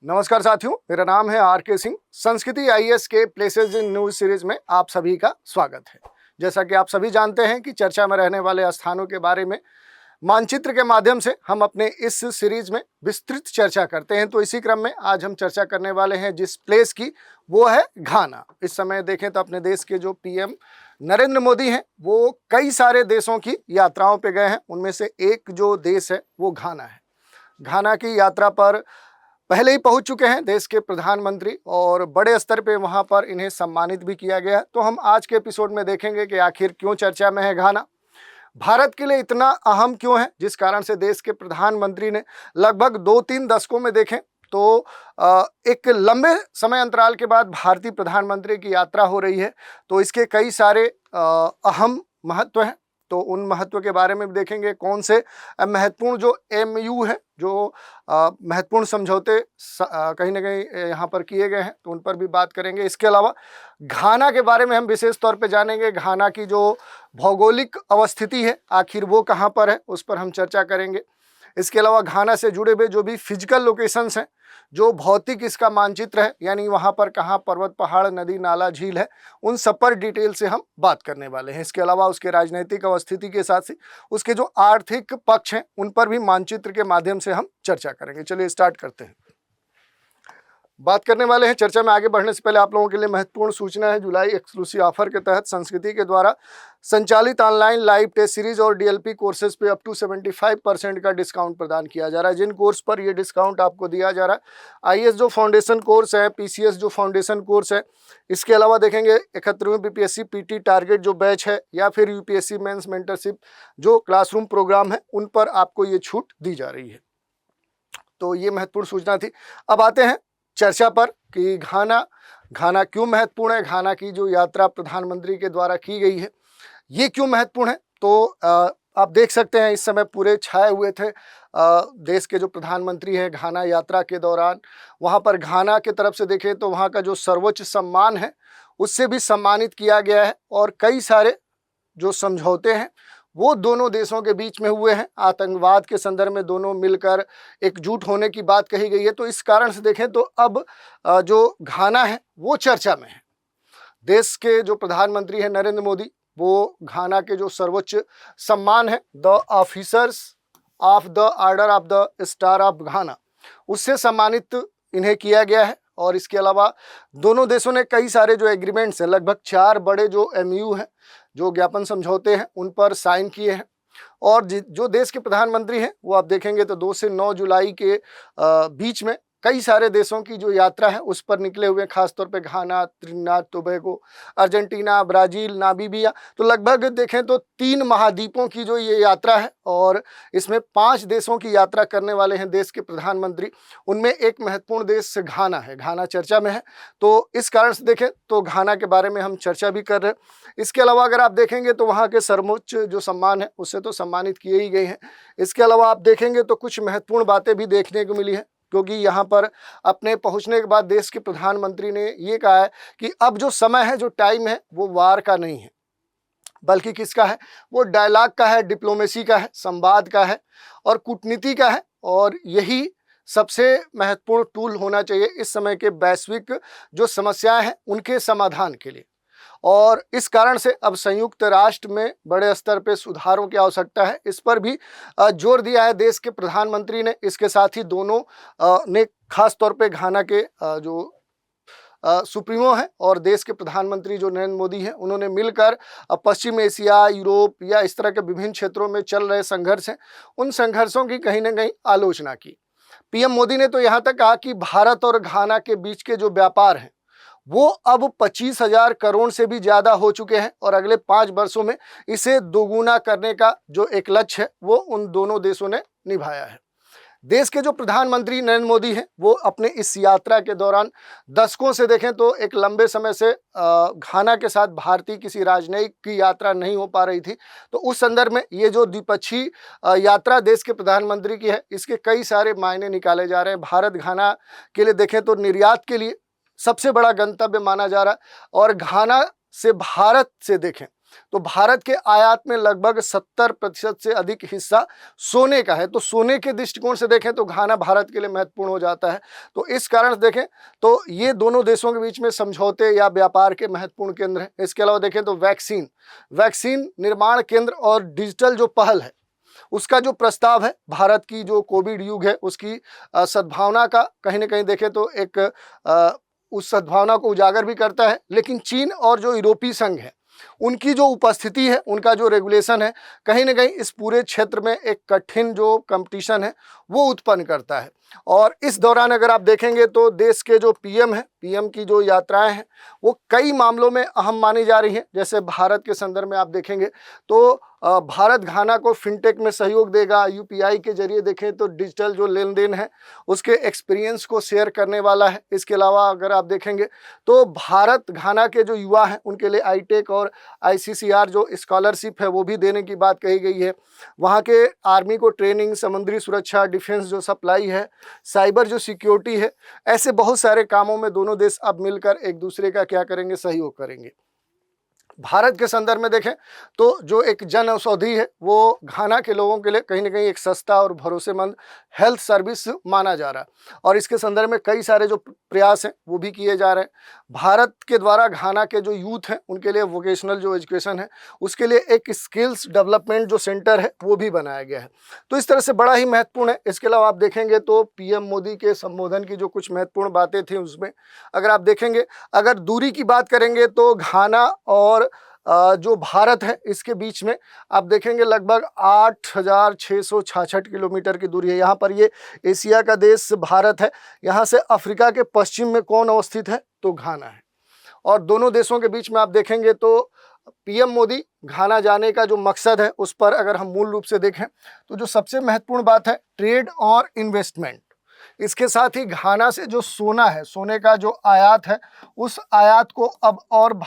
नमस्कार साथियों, मेरा नाम है आर.के. सिंह। संस्कृति आईएएस के प्लेसेस इन न्यूज सीरीज में आप सभी का स्वागत है। जैसा कि आप सभी जानते हैं कि चर्चा में रहने वाले स्थानों के बारे में मानचित्र के माध्यम से हम अपने इस सीरीज में विस्तृत चर्चा करते हैं। तो इसी क्रम में आज हम चर्चा करने वाले हैं जिस प्लेस की, वो है घाना। इस समय देखें तो अपने देश के जो पीएम नरेंद्र मोदी हैं, वो कई सारे देशों की यात्राओं पे गए हैं। उनमें से एक जो देश है वो घाना है। घाना की यात्रा पर पहले ही पहुंच चुके हैं देश के प्रधानमंत्री और बड़े स्तर पे वहां पर इन्हें सम्मानित भी किया गया है। तो हम आज के एपिसोड में देखेंगे कि आखिर क्यों चर्चा में है घाना, भारत के लिए इतना अहम क्यों है, जिस कारण से देश के प्रधानमंत्री ने लगभग 2-3 दशकों में देखें तो एक लंबे समय अंतराल के बाद भारतीय प्रधानमंत्री की यात्रा हो रही है। तो इसके कई सारे अहम महत्व हैं। तो उन महत्व के बारे में भी देखेंगे, कौन से महत्वपूर्ण जो एमयू है, जो महत्वपूर्ण समझौते कहीं ना कहीं यहाँ पर किए गए हैं, तो उन पर भी बात करेंगे। इसके अलावा घाना के बारे में हम विशेष तौर पे जानेंगे। घाना की जो भौगोलिक अवस्थिति है, आखिर वो कहाँ पर है, उस पर हम चर्चा करेंगे। इसके अलावा घाना से जुड़े हुए जो भी फिजिकल लोकेशंस हैं, जो भौतिक इसका मानचित्र है, यानी वहाँ पर कहाँ पर्वत, पहाड़, नदी, नाला, झील है, उन सब पर डिटेल से हम बात करने वाले हैं। इसके अलावा उसके राजनीतिक अवस्थिति के साथ ही उसके जो आर्थिक पक्ष हैं, उन पर भी मानचित्र के माध्यम से हम चर्चा करेंगे। चलिए स्टार्ट करते हैं, बात करने वाले हैं। चर्चा में आगे बढ़ने से पहले आप लोगों के लिए महत्वपूर्ण सूचना है। जुलाई एक्सक्लूसिव ऑफर के तहत संस्कृति के द्वारा संचालित ऑनलाइन लाइव टेस्ट सीरीज और डीएलपी कोर्सेज पे अप टू 75% का डिस्काउंट प्रदान किया जा रहा है। जिन कोर्स पर ये डिस्काउंट आपको दिया जा रहा है, आईएएस जो फाउंडेशन कोर्स है, पीसीएस जो फाउंडेशन कोर्स है, इसके अलावा देखेंगे 71वीं बीपीएससी पीटी टारगेट जो बैच है, या फिर यूपीएससी मेंस मेंटरशिप जो क्लासरूम प्रोग्राम है, उन पर आपको ये छूट दी जा रही है। तो ये महत्वपूर्ण सूचना थी। अब आते हैं चर्चा पर कि घाना क्यों महत्वपूर्ण है। घाना की जो यात्रा प्रधानमंत्री के द्वारा की गई है, ये क्यों महत्वपूर्ण है। तो आप देख सकते हैं इस समय पूरे छाए हुए थे देश के जो प्रधानमंत्री हैं घाना यात्रा के दौरान। वहाँ पर घाना के तरफ से देखें तो वहाँ का जो सर्वोच्च सम्मान है, उससे भी सम्मानित किया गया है। और कई सारे जो समझौते हैं वो दोनों देशों के बीच में हुए हैं। आतंकवाद के संदर्भ में दोनों मिलकर एकजुट होने की बात कही गई है। तो इस कारण से देखें तो अब जो घाना है वो चर्चा में है। देश के जो प्रधानमंत्री हैं नरेंद्र मोदी, वो घाना के जो सर्वोच्च सम्मान है, the officers of the order of the star of घाना, उससे सम्मानित इन्हें किया गया है। और इसके अलावा दोनों देशों ने कई सारे जो एग्रीमेंट्स हैं, लगभग 4 बड़े जो एमयू हैं, जो ज्ञापन समझौते हैं, उन पर साइन किए हैं। और जो देश के प्रधानमंत्री हैं वो आप देखेंगे तो 2 से 9 जुलाई के बीच में कई सारे देशों की जो यात्रा है उस पर निकले हुए, खासतौर पे Ghana, Trinidad Tobago, Argentina, Brazil, Namibia. तो लगभग देखें तो 3 महाद्वीपों की जो ये यात्रा है, और इसमें 5 देशों की यात्रा करने वाले हैं देश के प्रधानमंत्री। उनमें एक महत्वपूर्ण देश घाना है। घाना चर्चा में है, तो इस कारण से देखें तो घाना के बारे में हम चर्चा भी कर रहे हैं। इसके अलावा अगर आप देखेंगे तो वहाँ के सर्वोच्च जो सम्मान है उससे तो सम्मानित किए ही गए हैं। इसके अलावा आप देखेंगे तो कुछ महत्वपूर्ण बातें भी देखने को मिली है, क्योंकि यहाँ पर अपने पहुँचने के बाद देश के प्रधानमंत्री ने ये कहा है कि अब जो समय है, जो टाइम है, वो वार का नहीं है, बल्कि किसका है, वो डायलॉग का है, डिप्लोमेसी का है, संवाद का है और कूटनीति का है। और यही सबसे महत्वपूर्ण टूल होना चाहिए इस समय के वैश्विक जो समस्याएं हैं उनके समाधान के लिए। और इस कारण से अब संयुक्त राष्ट्र में बड़े स्तर पे सुधारों की आवश्यकता है, इस पर भी जोर दिया है देश के प्रधानमंत्री ने। इसके साथ ही दोनों ने खास तौर पे घाना के जो सुप्रीमो हैं और देश के प्रधानमंत्री जो नरेंद्र मोदी हैं, उन्होंने मिलकर पश्चिम एशिया, यूरोप या इस तरह के विभिन्न क्षेत्रों में चल रहे संघर्ष हैं, उन संघर्षों की कहीं ना कहीं आलोचना की। पीएम मोदी ने तो यहाँ तक कहा कि भारत और घाना के बीच के जो व्यापार हैं वो अब 25,000 करोड़ से भी ज़्यादा हो चुके हैं, और अगले 5 वर्षों में इसे दोगुना करने का जो एक लक्ष्य है वो उन दोनों देशों ने निभाया है। देश के जो प्रधानमंत्री नरेंद्र मोदी हैं, वो अपने इस यात्रा के दौरान दशकों से देखें तो एक लंबे समय से घाना के साथ भारतीय किसी राजनयिक की यात्रा नहीं हो पा रही थी। तो उस संदर्भ में ये जो द्विपक्षीय यात्रा देश के प्रधानमंत्री की है, इसके कई सारे मायने निकाले जा रहे हैं। भारत घाना के लिए देखें तो निर्यात के लिए सबसे बड़ा गंतव्य माना जा रहा है, और घाना से भारत से देखें तो भारत के आयात में लगभग 70% से अधिक हिस्सा सोने का है। तो सोने के दृष्टिकोण से देखें तो घाना भारत के लिए महत्वपूर्ण हो जाता है। तो इस कारण से देखें तो ये दोनों देशों के बीच में समझौते या व्यापार के महत्वपूर्ण केंद्र हैं। इसके अलावा देखें तो वैक्सीन निर्माण केंद्र और डिजिटल जो पहल है उसका जो प्रस्ताव है, भारत की जो कोविड युग है उसकी सद्भावना का कहीं ना कहीं देखें तो एक उस सद्भावना को उजागर भी करता है। लेकिन चीन और जो यूरोपीय संघ है उनकी जो उपस्थिति है, उनका जो रेगुलेशन है, कहीं ना कहीं इस पूरे क्षेत्र में एक कठिन जो कंपटीशन है वो उत्पन्न करता है। और इस दौरान अगर आप देखेंगे तो देश के जो पीएम है, पीएम की जो यात्राएं हैं वो कई मामलों में अहम मानी जा रही हैं। जैसे भारत के संदर्भ में आप देखेंगे तो भारत घाना को फिनटेक में सहयोग देगा, यूपीआई के जरिए देखें तो डिजिटल जो लेन देन है उसके एक्सपीरियंस को शेयर करने वाला है। इसके अलावा अगर आप देखेंगे तो भारत घाना के जो युवा हैं उनके लिए आईटेक और आईसीसीआर जो स्कॉलरशिप है वो भी देने की बात कही गई है। वहाँ के आर्मी को ट्रेनिंग, समुद्री सुरक्षा, डिफेंस जो सप्लाई है, साइबर जो सिक्योरिटी है, ऐसे बहुत सारे कामों में दोनों देश अब मिलकर एक दूसरे का क्या करेंगे, सहयोग करेंगे। भारत के संदर्भ में देखें तो जो एक जन औषधि है वो घाना के लोगों के लिए कहीं ना कहीं एक सस्ता और भरोसेमंद हेल्थ सर्विस माना जा रहा है। और इसके संदर्भ में कई सारे जो प्रयास हैं वो भी किए जा रहे हैं। भारत के द्वारा घाना के जो यूथ हैं उनके लिए वोकेशनल जो एजुकेशन है उसके लिए एक स्किल्स डेवलपमेंट जो सेंटर है वो भी बनाया गया है। तो इस तरह से बड़ा ही महत्वपूर्ण है। इसके अलावा आप देखेंगे तो पीएम मोदी के संबोधन की जो कुछ महत्वपूर्ण बातें थी उसमें अगर आप देखेंगे, अगर दूरी की बात करेंगे तो घाना और जो भारत है इसके बीच में आप देखेंगे लगभग 8,666 किलोमीटर की दूरी है। यहाँ पर ये एशिया का देश भारत है। यहाँ से अफ्रीका के पश्चिम में कौन अवस्थित है, तो घाना है। और दोनों देशों के बीच में आप देखेंगे तो पीएम मोदी घाना जाने का जो मकसद है उस पर अगर हम मूल रूप से देखें तो जो सबसे महत्वपूर्ण बात है ट्रेड और इन्वेस्टमेंट। इसके साथ ही घाना से जो सोना है, सोने का जो आयात है, उस आयात को अब और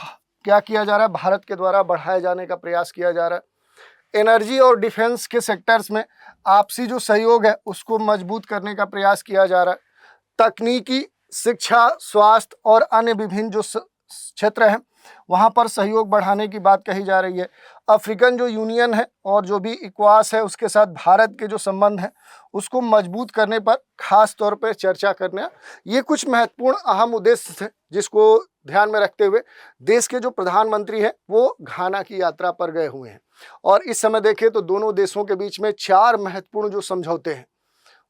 क्या किया जा रहा है, भारत के द्वारा बढ़ाए जाने का प्रयास किया जा रहा है। एनर्जी और डिफेंस के सेक्टर्स में आपसी जो सहयोग है उसको मजबूत करने का प्रयास किया जा रहा है। तकनीकी, शिक्षा, स्वास्थ्य और अन्य विभिन्न जो क्षेत्र हैं वहाँ पर सहयोग बढ़ाने की बात कही जा रही है। अफ्रीकन जो यूनियन है और जो भी इक्वास है उसके साथ भारत के जो संबंध हैं उसको मजबूत करने पर खास तौर पर चर्चा करना, ये कुछ महत्वपूर्ण अहम उद्देश्य थे जिसको ध्यान में रखते हुए देश के जो प्रधानमंत्री हैं वो घाना की यात्रा पर गए हुए हैं। और इस समय देखें तो दोनों देशों के बीच में 4 महत्वपूर्ण जो समझौते हैं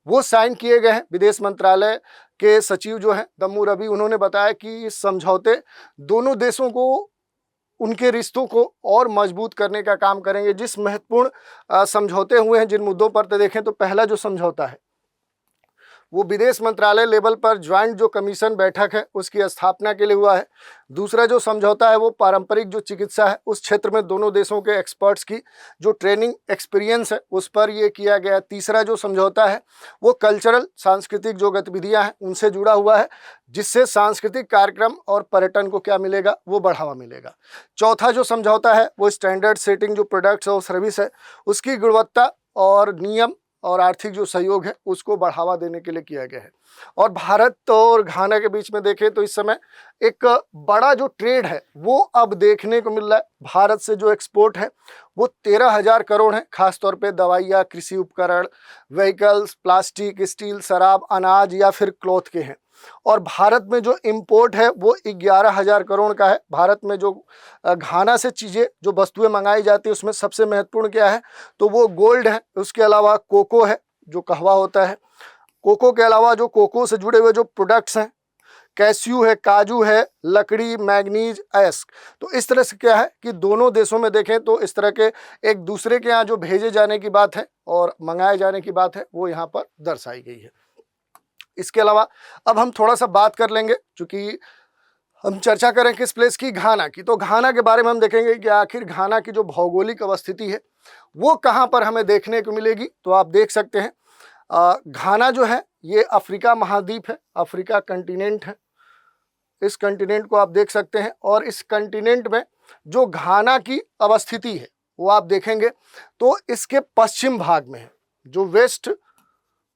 वो साइन किए गए हैं। विदेश मंत्रालय के सचिव जो हैं दम्मू रवि, उन्होंने बताया कि इस समझौते दोनों देशों को, उनके रिश्तों को और मजबूत करने का काम करेंगे। जिस महत्वपूर्ण समझौते हुए हैं जिन मुद्दों पर तो देखें तो पहला जो समझौता है वो विदेश मंत्रालय लेवल पर ज्वाइंट जो कमीशन बैठक है उसकी स्थापना के लिए हुआ है। दूसरा जो समझौता है वो पारंपरिक जो चिकित्सा है उस क्षेत्र में दोनों देशों के एक्सपर्ट्स की जो ट्रेनिंग एक्सपीरियंस है उस पर ये किया गया। तीसरा जो समझौता है वो कल्चरल, सांस्कृतिक जो गतिविधियां हैं उनसे जुड़ा हुआ है, जिससे सांस्कृतिक कार्यक्रम और पर्यटन को क्या मिलेगा, वो बढ़ावा मिलेगा। चौथा जो समझौता है वो स्टैंडर्ड सेटिंग जो प्रोडक्ट्स और सर्विस है उसकी गुणवत्ता और नियम और आर्थिक जो सहयोग है उसको बढ़ावा देने के लिए किया गया है। और भारत और घाना के बीच में देखें तो इस समय एक बड़ा जो ट्रेड है वो अब देखने को मिल रहा है। भारत से जो एक्सपोर्ट है वो 13,000 करोड़ है, खासतौर पे दवाइयाँ, कृषि उपकरण, व्हीकल्स, प्लास्टिक, स्टील, शराब, अनाज या फिर क्लॉथ के हैं। और भारत में जो इंपोर्ट है वो 11,000 करोड़ का है। भारत में जो घाना से चीज़ें जो वस्तुएं मंगाई जाती है उसमें सबसे महत्वपूर्ण क्या है, तो वो गोल्ड है, उसके अलावा कोको है जो कहवा होता है, कोको के अलावा जो कोको से जुड़े हुए जो प्रोडक्ट्स हैं, कैस्यू है, काजू है, लकड़ी, मैग्नीज, अयस्क। तो इस तरह से क्या है कि दोनों देशों में देखें तो इस तरह के एक दूसरे के यहाँ जो भेजे जाने की बात है और मंगाए जाने की बात है वो यहाँ पर दर्शाई गई है। इसके अलावा अब हम थोड़ा सा बात कर लेंगे, चूँकि हम चर्चा करें किस प्लेस की, घाना की। तो घाना के बारे में हम देखेंगे कि आखिर घाना की जो भौगोलिक अवस्थिति है वो कहाँ पर हमें देखने को मिलेगी। तो आप देख सकते हैं घाना जो है ये अफ्रीका महाद्वीप है, अफ्रीका कंटिनेंट है। इस कंटिनेंट को आप देख सकते हैं और इस कंटिनेंट में जो घाना की अवस्थिति है वो आप देखेंगे तो इसके पश्चिम भाग में है। जो वेस्ट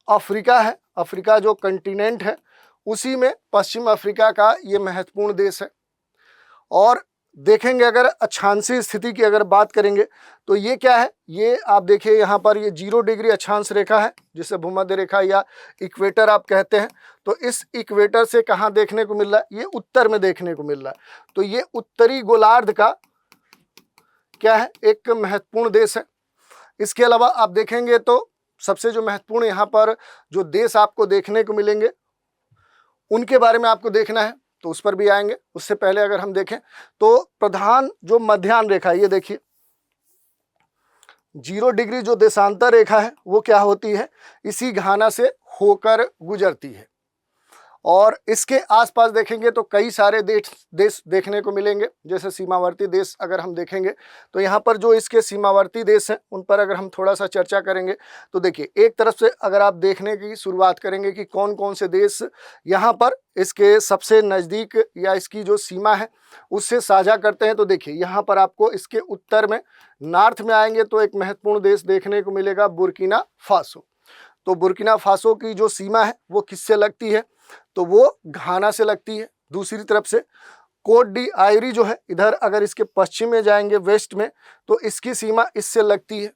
अफ्रीका है, अफ्रीका जो कंटिनेंट है उसी में पश्चिम अफ्रीका का ये महत्वपूर्ण देश है। और देखेंगे अगर अक्षांशीय स्थिति की अगर बात करेंगे तो ये क्या है, ये आप देखिए यहाँ पर ये 0 डिग्री अक्षांश रेखा है जिसे भूमध्य रेखा या इक्वेटर आप कहते हैं। तो इस इक्वेटर से कहाँ देखने को मिल रहा है, ये उत्तर में देखने को मिल रहा है। तो ये उत्तरी गोलार्ध का क्या है, एक महत्वपूर्ण देश है। इसके अलावा आप देखेंगे तो सबसे जो महत्वपूर्ण यहाँ पर जो देश आपको देखने को मिलेंगे उनके बारे में आपको देखना है, तो उस पर भी आएंगे। उससे पहले अगर हम देखें तो प्रधान जो मध्याह्न रेखा, ये देखिए 0 डिग्री जो देशांतर रेखा है वो क्या होती है, इसी घाना से होकर गुजरती है। और इसके आसपास देखेंगे तो कई सारे देश देखने को मिलेंगे। जैसे सीमावर्ती देश अगर हम देखेंगे तो यहाँ पर जो इसके सीमावर्ती देश हैं उन पर अगर हम थोड़ा सा चर्चा करेंगे तो देखिए, एक तरफ से अगर आप देखने की शुरुआत करेंगे कि कौन कौन से देश यहाँ पर इसके सबसे नज़दीक या इसकी जो सीमा है उससे साझा करते हैं, तो देखिए यहाँ पर आपको इसके उत्तर में नॉर्थ में आएंगे तो एक महत्वपूर्ण देश देखने को मिलेगा, बुर्किना फासो। तो बुर्किना फासो की जो सीमा है वो किससे लगती है, तो वो घाना से लगती है। दूसरी तरफ से कोट डी आइवरी जो है, इधर अगर इसके पश्चिम में जाएंगे वेस्ट में तो इसकी सीमा इससे लगती है।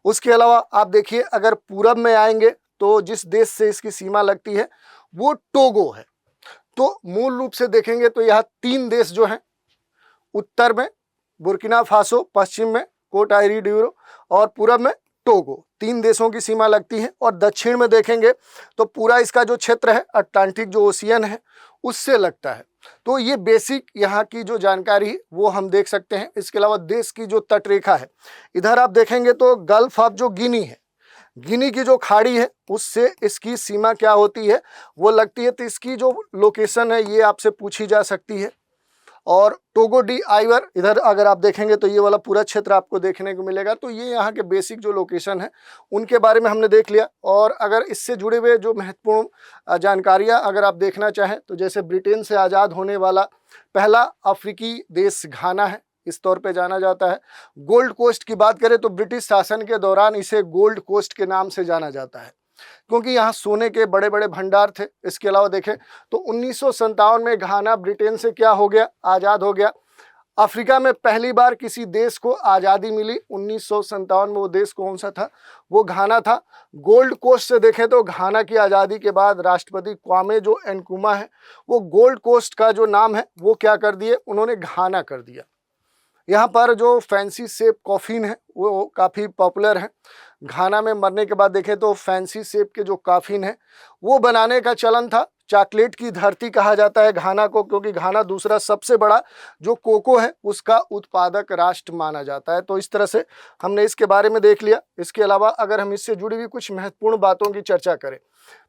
उसके अलावा आप देखिए अगर पूरब में आएंगे तो जिस देश से इसकी सीमा लगती है वो टोगो है। तो मूल रूप से देखेंगे तो यह 3 देश जो हैं, उत्तर में बुर्किना फासो, पश्चिम में कोट आइवरी ड्यूरो और पूरब में टोगो, 3 देशों की सीमा लगती है। और दक्षिण में देखेंगे तो पूरा इसका जो क्षेत्र है अटलांटिक जो ओशियन है उससे लगता है। तो ये बेसिक यहाँ की जो जानकारी है वो हम देख सकते हैं। इसके अलावा देश की जो तटरेखा है, इधर आप देखेंगे तो गल्फ ऑफ जो गिनी है, गिनी की जो खाड़ी है उससे इसकी सीमा क्या होती है वो लगती है। तो इसकी जो लोकेशन है ये आपसे पूछी जा सकती है। और टोगो डी आइवर इधर अगर आप देखेंगे तो ये वाला पूरा क्षेत्र आपको देखने को मिलेगा। तो ये यहाँ के बेसिक जो लोकेशन है उनके बारे में हमने देख लिया। और अगर इससे जुड़े हुए जो महत्वपूर्ण जानकारियाँ अगर आप देखना चाहें तो जैसे ब्रिटेन से आज़ाद होने वाला पहला अफ्रीकी देश घाना है, इस तौर पे जाना जाता है। गोल्ड कोस्ट की बात करें तो ब्रिटिश शासन के दौरान इसे गोल्ड कोस्ट के नाम से जाना जाता है क्योंकि यहाँ सोने के बड़े बड़े भंडार थे। इसके अलावा देखें तो 1957 में घाना ब्रिटेन से क्या हो गया, आज़ाद हो गया। अफ्रीका में पहली बार किसी देश को आज़ादी मिली 1957 में, वो देश कौन सा था, वो घाना था। गोल्ड कोस्ट से देखें तो घाना की आज़ादी के बाद राष्ट्रपति क्वामे जो एनक्रुमा है वो गोल्ड कोस्ट का जो नाम है वो क्या कर दिए, उन्होंने घाना कर दिया। यहाँ पर जो फैंसी सेप कॉफ़ीन है वो काफ़ी पॉपुलर है। घाना में मरने के बाद देखें तो फैंसी सेप के जो कॉफ़ीन है वो बनाने का चलन था। चॉकलेट की धरती कहा जाता है घाना को, क्योंकि घाना दूसरा सबसे बड़ा जो कोको है उसका उत्पादक राष्ट्र माना जाता है। तो इस तरह से हमने इसके बारे में देख लिया। इसके अलावा अगर हम इससे जुड़ी हुई कुछ महत्वपूर्ण बातों की चर्चा करें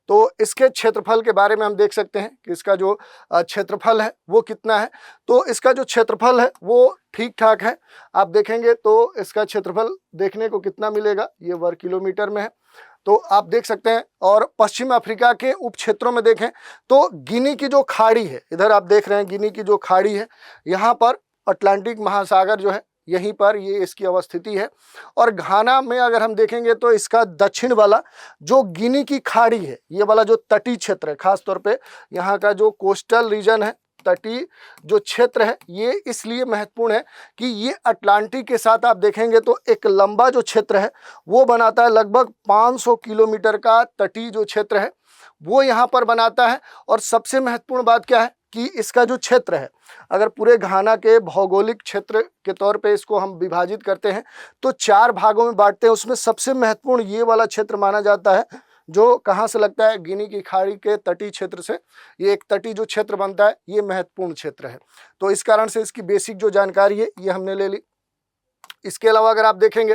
तो इसके क्षेत्रफल के बारे में हम देख सकते हैं कि इसका जो क्षेत्रफल है वो कितना है। तो इसका जो क्षेत्रफल है वो ठीक ठाक है। आप देखेंगे तो इसका क्षेत्रफल देखने को कितना मिलेगा, ये वर्ग किलोमीटर में है, तो आप देख सकते हैं। और पश्चिम अफ्रीका के उप क्षेत्रों में देखें तो गिनी की जो खाड़ी है, इधर आप देख रहे हैं गिनी की जो खाड़ी है, यहाँ पर अटलांटिक महासागर जो है यहीं पर ये इसकी अवस्थिति है। और घाना में अगर हम देखेंगे तो इसका दक्षिण वाला जो गिनी की खाड़ी है, ये वाला जो तटीय क्षेत्र है, खास तौर पे यहाँ का जो कोस्टल रीजन है, तटीय जो क्षेत्र है, ये इसलिए महत्वपूर्ण है कि ये अटलांटिक के साथ आप देखेंगे तो एक लंबा जो क्षेत्र है वो बनाता है। लगभग 500 किलोमीटर का तटीय जो क्षेत्र है वो यहाँ पर बनाता है। और सबसे महत्वपूर्ण बात क्या है कि इसका जो क्षेत्र है, अगर पूरे घाना के भौगोलिक क्षेत्र के तौर पे इसको हम विभाजित करते हैं तो 4 भागों में बांटते हैं। उसमें सबसे महत्वपूर्ण ये वाला क्षेत्र माना जाता है जो कहाँ से लगता है, गिनी की खाड़ी के तटीय क्षेत्र से। ये एक तटीय जो क्षेत्र बनता है ये महत्वपूर्ण क्षेत्र है। तो इस कारण से इसकी बेसिक जो जानकारी है ये हमने ले ली। इसके अलावा अगर आप देखेंगे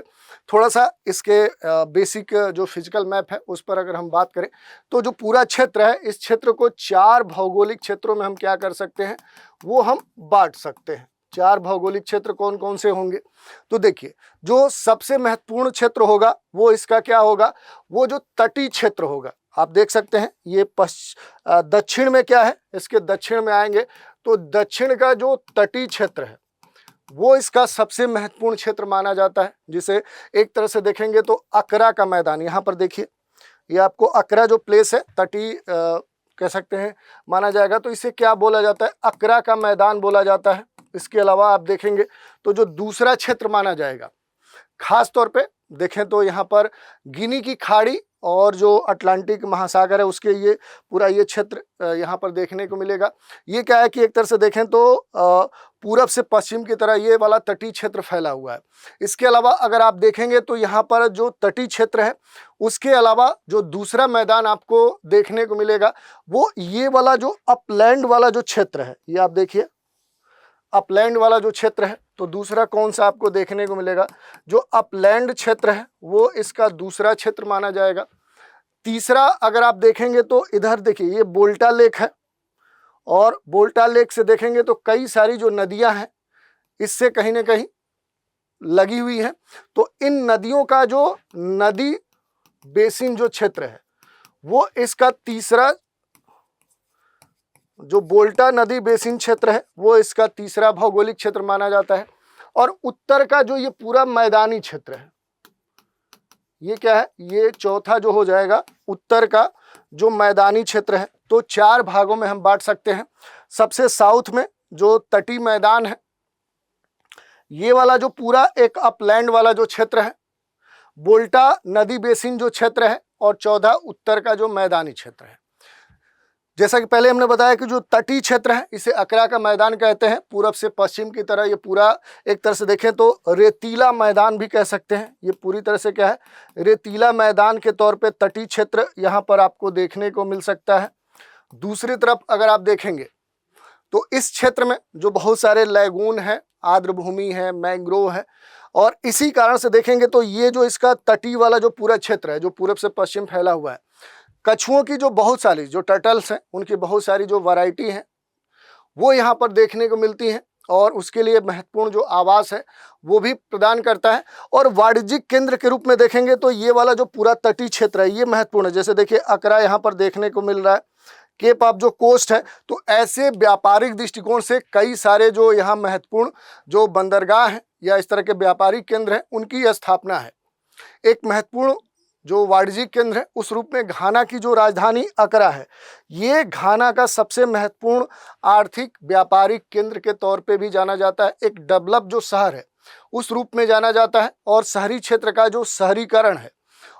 थोड़ा सा इसके बेसिक जो फिजिकल मैप है उस पर अगर हम बात करें तो जो पूरा क्षेत्र है इस क्षेत्र को 4 भौगोलिक क्षेत्रों में हम क्या कर सकते हैं, वो हम बांट सकते हैं। 4 भौगोलिक क्षेत्र कौन कौन से होंगे, तो देखिए जो सबसे महत्वपूर्ण क्षेत्र होगा वो इसका क्या होगा, वो जो तटीय क्षेत्र होगा। आप देख सकते हैं ये दक्षिण में क्या है, इसके दक्षिण में आएंगे तो दक्षिण का जो तटीय क्षेत्र है वो इसका सबसे महत्वपूर्ण क्षेत्र माना जाता है, जिसे एक तरह से देखेंगे तो अकरा का मैदान, यहाँ पर देखिए ये आपको अकरा जो प्लेस है तटीय कह सकते हैं माना जाएगा, तो इसे क्या बोला जाता है, अकरा का मैदान बोला जाता है। इसके अलावा आप देखेंगे तो जो दूसरा क्षेत्र माना जाएगा, खास तौर पे देखें तो यहाँ पर गिनी की खाड़ी और जो अटलांटिक महासागर है उसके ये पूरा ये क्षेत्र यहाँ पर देखने को मिलेगा। ये क्या है कि एक तरह से देखें तो पूरब से पश्चिम की तरह ये वाला तटीय क्षेत्र फैला हुआ है। इसके अलावा अगर आप देखेंगे तो यहाँ पर जो तटीय क्षेत्र है उसके अलावा जो दूसरा मैदान आपको देखने को मिलेगा वो ये वाला जो अपलैंड वाला जो क्षेत्र है, ये आप देखिए अपलैंड वाला जो क्षेत्र है। तो दूसरा कौन सा आपको देखने को मिलेगा, जो अपलैंड क्षेत्र है वो इसका दूसरा क्षेत्र माना जाएगा। तीसरा अगर आप देखेंगे तो इधर देखिए ये बोल्टा लेक है और बोल्टा लेक से देखेंगे तो कई सारी जो नदियां हैं इससे कहीं ना कहीं लगी हुई है। तो इन नदियों का जो नदी बेसिन जो क्षेत्र है वो इसका तीसरा, जो बोल्टा नदी बेसिन क्षेत्र है वो इसका तीसरा भौगोलिक क्षेत्र माना जाता है। और उत्तर का जो ये पूरा मैदानी क्षेत्र है ये क्या है, ये चौथा जो हो जाएगा उत्तर का जो मैदानी क्षेत्र है। तो चार भागों में हम बांट सकते हैं। सबसे साउथ में जो तटीय मैदान है ये वाला जो पूरा एक अपलैंड वाला जो क्षेत्र है, बोल्टा नदी बेसिन जो क्षेत्र है, और चौथा उत्तर का जो मैदानी क्षेत्र है। जैसा कि पहले हमने बताया कि जो तटीय क्षेत्र है इसे अकरा का मैदान कहते हैं। पूरब से पश्चिम की तरह ये पूरा एक तरह से देखें तो रेतीला मैदान भी कह सकते हैं। ये पूरी तरह से क्या है, रेतीला मैदान के तौर पे तटीय क्षेत्र यहाँ पर आपको देखने को मिल सकता है। दूसरी तरफ अगर आप देखेंगे तो इस क्षेत्र में जो बहुत सारे लैगून है, आर्द्र भूमि है, मैंग्रोव है, और इसी कारण से देखेंगे तो ये जो इसका तटीय वाला जो पूरा क्षेत्र है जो पूरब से पश्चिम फैला हुआ है, कछुओं की जो बहुत सारी जो टर्टल्स हैं उनकी बहुत सारी जो वैरायटी हैं वो यहाँ पर देखने को मिलती हैं, और उसके लिए महत्वपूर्ण जो आवास है वो भी प्रदान करता है। और वाणिज्यिक केंद्र के रूप में देखेंगे तो ये वाला जो पूरा तटीय क्षेत्र है ये महत्वपूर्ण है। जैसे देखिए अकरा यहाँ पर देखने को मिल रहा है, केप ऑफ जो कोस्ट है। तो ऐसे व्यापारिक दृष्टिकोण से कई सारे जो यहाँ महत्वपूर्ण जो बंदरगाह हैं या इस तरह के व्यापारिक केंद्र हैं उनकी स्थापना है। एक महत्वपूर्ण जो वाणिज्यिक केंद्र है उस रूप में घाना की जो राजधानी अकरा है, ये घाना का सबसे महत्वपूर्ण आर्थिक व्यापारिक केंद्र के तौर पे भी जाना जाता है। एक डेवलप जो शहर है उस रूप में जाना जाता है। और शहरी क्षेत्र का जो शहरीकरण है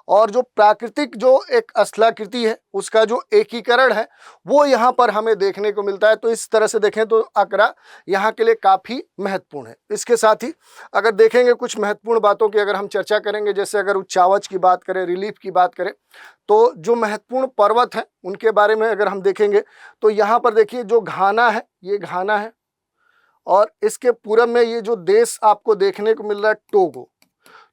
और जो प्राकृतिक जो एक स्थलाकृति है उसका जो एकीकरण है वो यहाँ पर हमें देखने को मिलता है। तो इस तरह से देखें तो अकरा यहाँ के लिए काफ़ी महत्वपूर्ण है। इसके साथ ही अगर देखेंगे कुछ महत्वपूर्ण बातों की अगर हम चर्चा करेंगे, जैसे अगर उच्चावच की बात करें, रिलीफ की बात करें, तो जो महत्वपूर्ण पर्वत हैं उनके बारे में अगर हम देखेंगे तो यहाँ पर देखिए जो घाना है ये घाना है, और इसके पूरब में ये जो देश आपको देखने को मिल रहा है टोगो।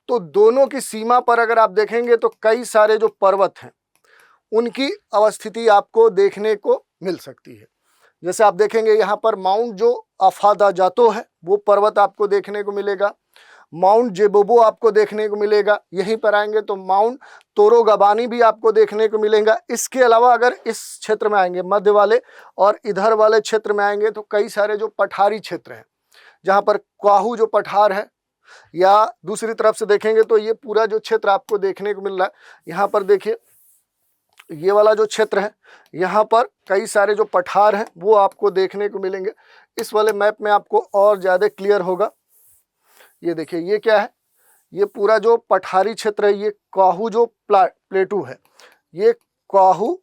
तो दोनों की सीमा पर अगर आप देखेंगे तो कई सारे जो पर्वत हैं उनकी अवस्थिति आपको देखने को मिल सकती है। जैसे आप देखेंगे यहाँ पर माउंट जो अफादाजातो है वो पर्वत आपको देखने को मिलेगा, माउंट जेबोबो आपको देखने को मिलेगा। यहीं पर आएंगे तो माउंट तोरोगबानी भी आपको देखने को मिलेगा। इसके अलावा अगर इस क्षेत्र में आएंगे मध्य वाले और इधर वाले क्षेत्र में आएंगे तो कई सारे जो पठारी क्षेत्र हैं जहाँ पर काहू जो पठार है, या दूसरी तरफ से देखेंगे तो ये पूरा जो क्षेत्र आपको देखने को मिल रहा है। यहाँ पर देखिए ये वाला जो क्षेत्र है यहाँ पर कई सारे जो पठार हैं वो आपको देखने को मिलेंगे। इस वाले मैप में आपको और ज़्यादा क्लियर होगा। ये देखिए ये क्या है, ये पूरा जो पठारी क्षेत्र है, ये काहू जो प्लेटू है, ये काहू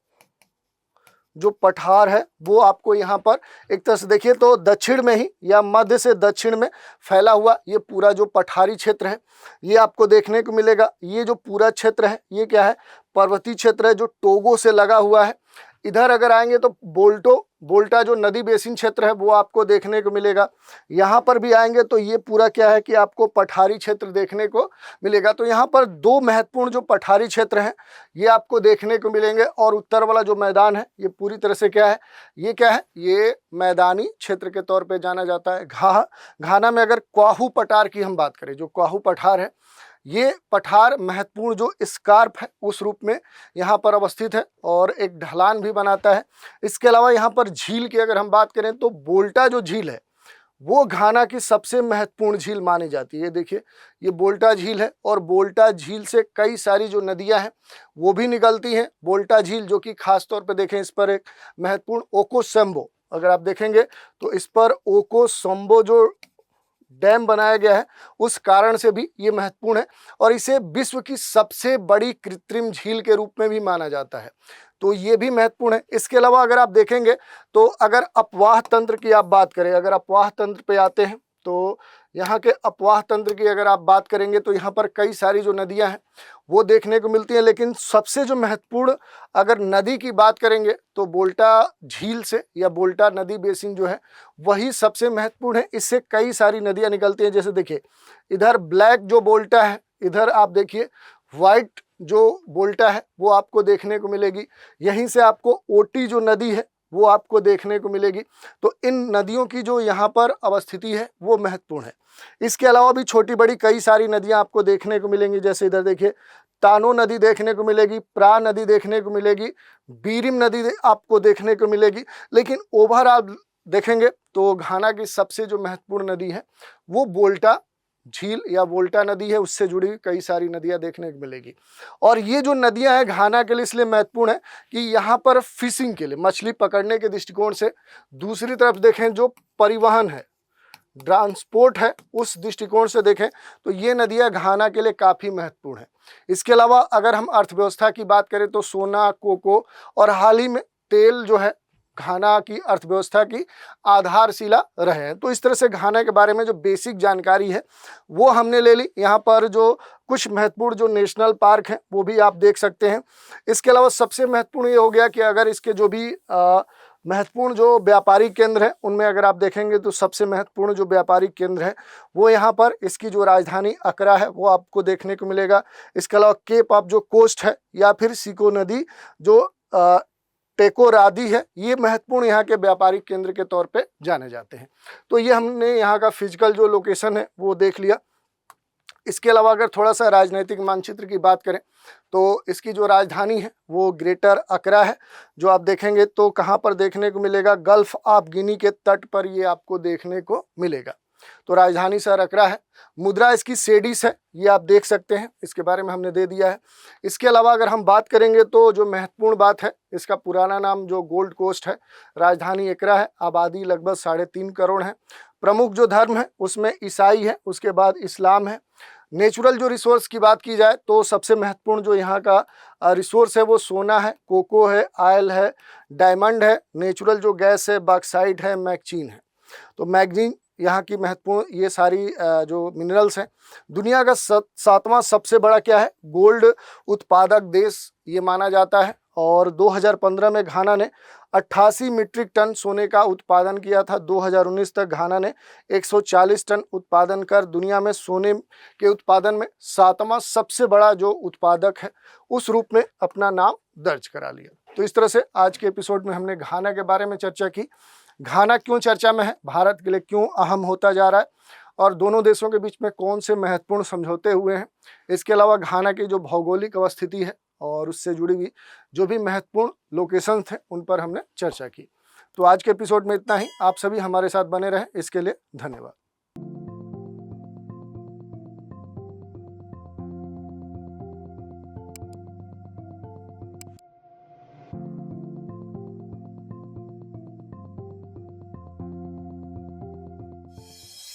जो पठार है वो आपको यहाँ पर एक तरह से देखिए तो दक्षिण में ही या मध्य से दक्षिण में फैला हुआ ये पूरा जो पठारी क्षेत्र है ये आपको देखने को मिलेगा। ये जो पूरा क्षेत्र है ये क्या है, पर्वतीय क्षेत्र है जो टोगो से लगा हुआ है। इधर अगर आएंगे तो बोल्टा जो नदी बेसिन क्षेत्र है वो आपको देखने को मिलेगा। यहाँ पर भी आएंगे तो ये पूरा क्या है कि आपको पठारी क्षेत्र देखने को मिलेगा। तो यहाँ पर दो महत्वपूर्ण जो पठारी क्षेत्र हैं ये आपको देखने को मिलेंगे। और उत्तर वाला जो मैदान है ये पूरी तरह से क्या है, ये मैदानी क्षेत्र के तौर पे जाना जाता है। घाना में अगर काहू पठार की हम बात करें, जो काहू पठार है ये पठार महत्वपूर्ण जो स्कार्प है उस रूप में यहाँ पर अवस्थित है और एक ढलान भी बनाता है। इसके अलावा यहाँ पर झील की अगर हम बात करें तो बोल्टा जो झील है वो घाना की सबसे महत्वपूर्ण झील मानी जाती है। ये देखिए ये बोल्टा झील है, और बोल्टा झील से कई सारी जो नदियाँ हैं वो भी निकलती हैं। बोल्टा झील जो कि खास तौर पे देखें इस पर एक महत्वपूर्ण ओकोसेम्बो अगर आप देखेंगे तो इस पर ओको सोम्बो जो डैम बनाया गया है उस कारण से भी ये महत्वपूर्ण है और इसे विश्व की सबसे बड़ी कृत्रिम झील के रूप में भी माना जाता है, तो ये भी महत्वपूर्ण है। इसके अलावा अगर आप देखेंगे तो अगर अपवाह तंत्र की आप बात करें, अगर अपवाह तंत्र पे आते हैं तो यहाँ के अपवाह तंत्र की अगर आप बात करेंगे तो यहाँ पर कई सारी जो नदियाँ हैं वो देखने को मिलती हैं, लेकिन सबसे जो महत्वपूर्ण अगर नदी की बात करेंगे तो बोल्टा झील से या बोल्टा नदी बेसिन जो है वही सबसे महत्वपूर्ण है। इससे कई सारी नदियाँ निकलती हैं, जैसे देखिए इधर ब्लैक जो बोल्टा है, इधर आप देखिए वाइट जो बोल्टा है वो आपको देखने को मिलेगी। यहीं से आपको ओटी जो नदी है वो आपको देखने को मिलेगी। तो इन नदियों की जो यहाँ पर अवस्थिति है वो महत्वपूर्ण है। इसके अलावा भी छोटी बड़ी कई सारी नदियाँ आपको देखने को मिलेंगी, जैसे इधर देखिए तानो नदी देखने को मिलेगी, प्रा नदी देखने को मिलेगी, बीरिम नदी आपको देखने को मिलेगी। लेकिन ओवरऑल देखेंगे तो घाना की सबसे जो महत्वपूर्ण नदी है वो बोल्टा झील या बोल्टा नदी है, उससे जुड़ी कई सारी नदियां देखने को मिलेगी। और ये जो नदियां हैं घाना के लिए इसलिए महत्वपूर्ण है कि यहाँ पर फिशिंग के लिए, मछली पकड़ने के दृष्टिकोण से, दूसरी तरफ देखें जो परिवहन है, ट्रांसपोर्ट है, उस दृष्टिकोण से देखें तो ये नदियां घाना के लिए काफ़ी महत्वपूर्ण है। इसके अलावा अगर हम अर्थव्यवस्था की बात करें तो सोना, कोको और हाल ही में तेल जो है घाना की अर्थव्यवस्था की आधारशिला रहे हैं। तो इस तरह से घाना के बारे में जो बेसिक जानकारी है वो हमने ले ली। यहाँ पर जो कुछ महत्वपूर्ण जो नेशनल पार्क हैं वो भी आप देख सकते हैं। इसके अलावा सबसे महत्वपूर्ण ये हो गया कि अगर इसके जो भी महत्वपूर्ण जो व्यापारिक केंद्र हैं उनमें अगर आप देखेंगे तो सबसे महत्वपूर्ण जो व्यापारिक केंद्र है वो यहाँ पर इसकी जो राजधानी अकरा है वो आपको देखने को मिलेगा। इसके अलावा केप ऑफ जो कोस्ट है या फिर सिको नदी जो टेकोरादी है, ये महत्वपूर्ण यहाँ के व्यापारिक केंद्र के तौर पे जाने जाते हैं। तो ये हमने यहाँ का फिजिकल जो लोकेशन है वो देख लिया। इसके अलावा अगर थोड़ा सा राजनीतिक मानचित्र की बात करें तो इसकी जो राजधानी है वो ग्रेटर अकरा है, जो आप देखेंगे तो कहाँ पर देखने को मिलेगा, गल्फ ऑफ गिनी के तट पर ये आपको देखने को मिलेगा। तो राजधानी शहर अकरा है। मुद्रा इसकी सेडिस है, ये आप देख सकते हैं, इसके बारे में हमने दे दिया है। इसके अलावा अगर हम बात करेंगे तो जो महत्वपूर्ण बात है, इसका पुराना नाम जो गोल्ड कोस्ट है, राजधानी अकरा है, आबादी लगभग 3.5 करोड़ है। प्रमुख जो धर्म है उसमें ईसाई है, उसके बाद इस्लाम है। नेचुरल जो रिसोर्स की बात की जाए तो सबसे महत्वपूर्ण जो यहाँ का रिसोर्स है वो सोना है, कोको है, ऑयल है, डायमंड है, नेचुरल जो गैस है, बॉक्साइट है, मैग्नीज है। तो मैग्नीज यहाँ की महत्वपूर्ण ये सारी जो मिनरल्स हैं। दुनिया का 7वां सबसे बड़ा क्या है, गोल्ड उत्पादक देश ये माना जाता है। और 2015 में घाना ने 88 मीट्रिक टन सोने का उत्पादन किया था। 2019 तक घाना ने 140 टन उत्पादन कर दुनिया में सोने के उत्पादन में 7वां सबसे बड़ा जो उत्पादक है उस रूप में अपना नाम दर्ज करा लिया। तो इस तरह से आज के एपिसोड में हमने घाना के बारे में चर्चा की। घाना क्यों चर्चा में है, भारत के लिए क्यों अहम होता जा रहा है और दोनों देशों के बीच में कौन से महत्वपूर्ण समझौते हुए हैं। इसके अलावा घाना की जो भौगोलिक अवस्थिति है और उससे जुड़ी हुई जो भी महत्वपूर्ण लोकेशंस थे उन पर हमने चर्चा की। तो आज के एपिसोड में इतना ही। आप सभी हमारे साथ बने रहें, इसके लिए धन्यवाद।